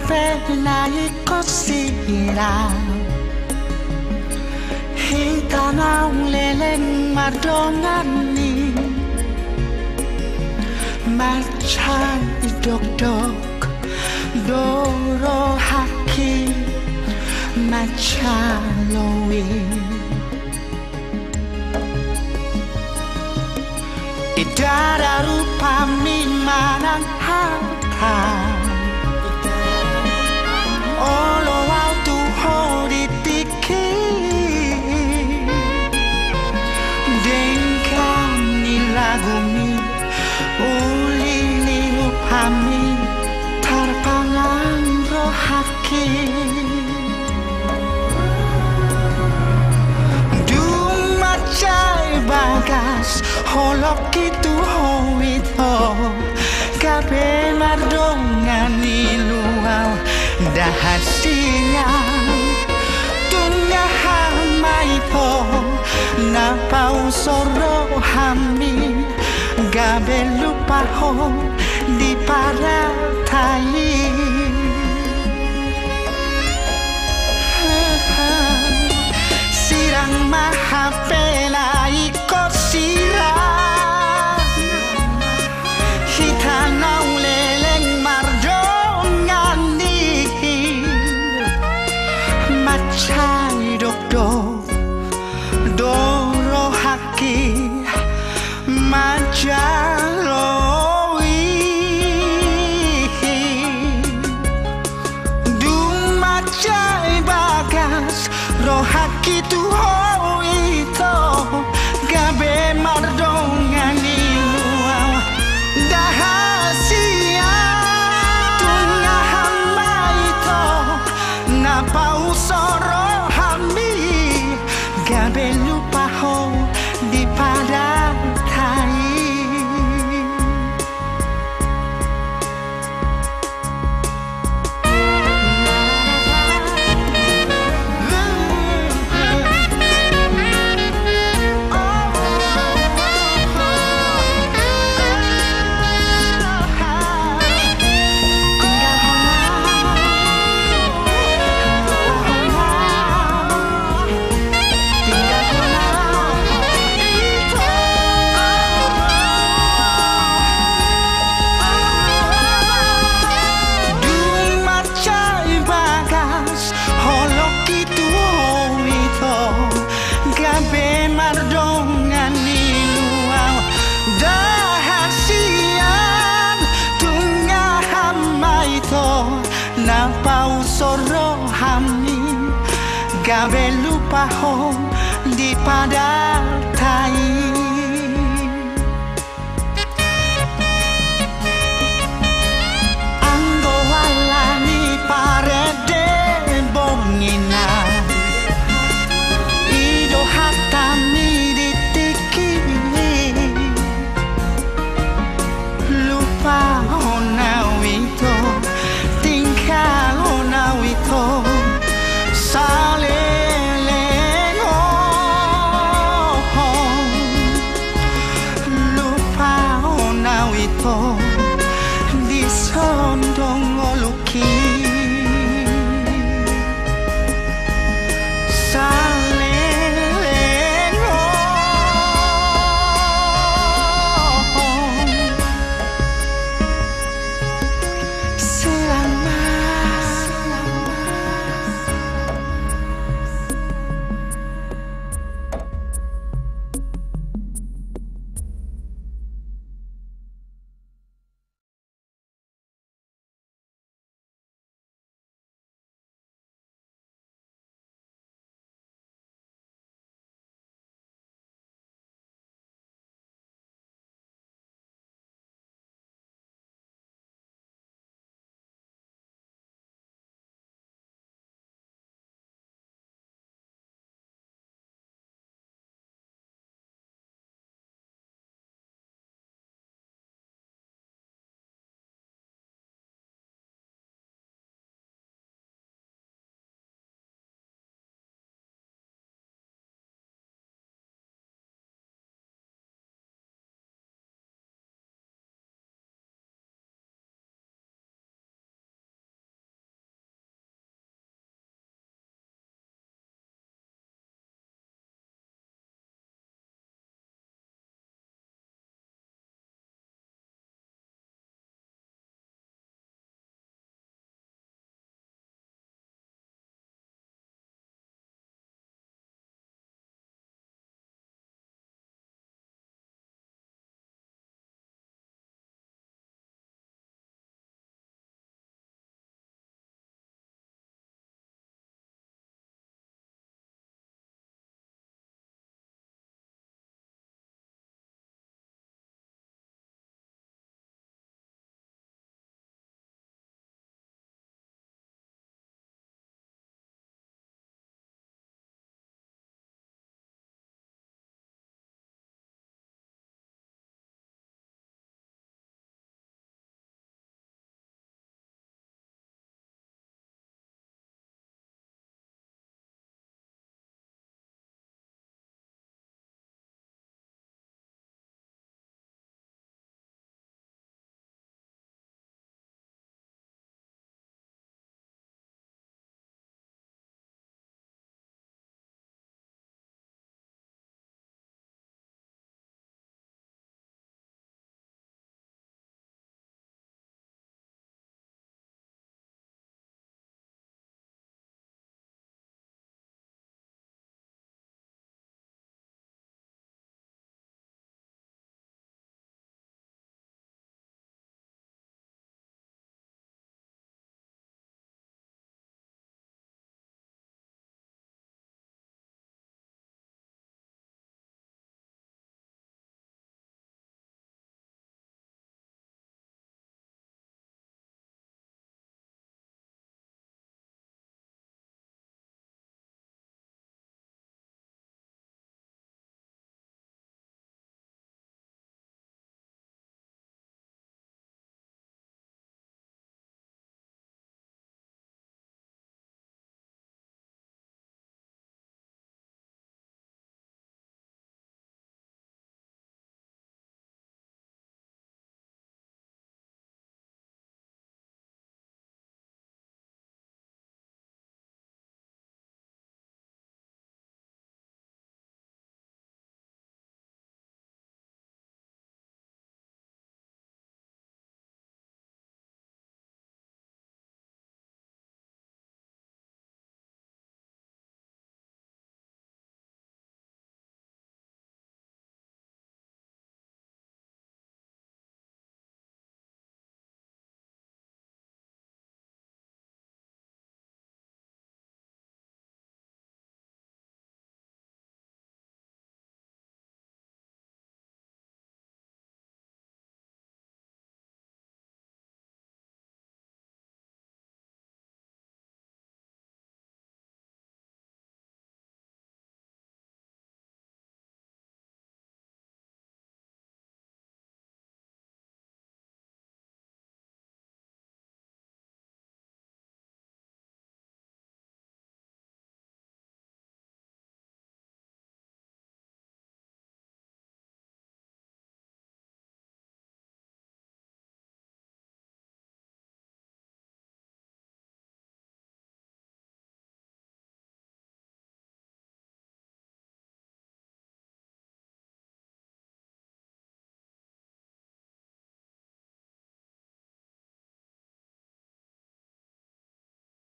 velai cosira Hintana leleng mardongani Machan idok-dok Doro haki Machalowi Idara rupa mimanang hata Olo waktu hori tiki Dengkani lagumi Ulini upami Tarpangan rohaki Dumacai bagas Holok itu hoito Kabe mardongani luau Dahasinya Tunga hamaipo Napau soro hami Gabe lupa ho Di paratai Sirang mahapela ikut sirang Hitanau leleng mardongani Macai dok-dok Doro haki Majaloi Dumacai bagas Rohaki tu hoito Gabe mardongani luau Dahasia Tunga hamaito Napau soro hami Gabe lupa ho Di pada tai Napau soro hami Gabe lupa ho Di pada tai Anggo walani parede bongina Ido hatami ditiki Lupa ona wito Salelego Lupa ona wito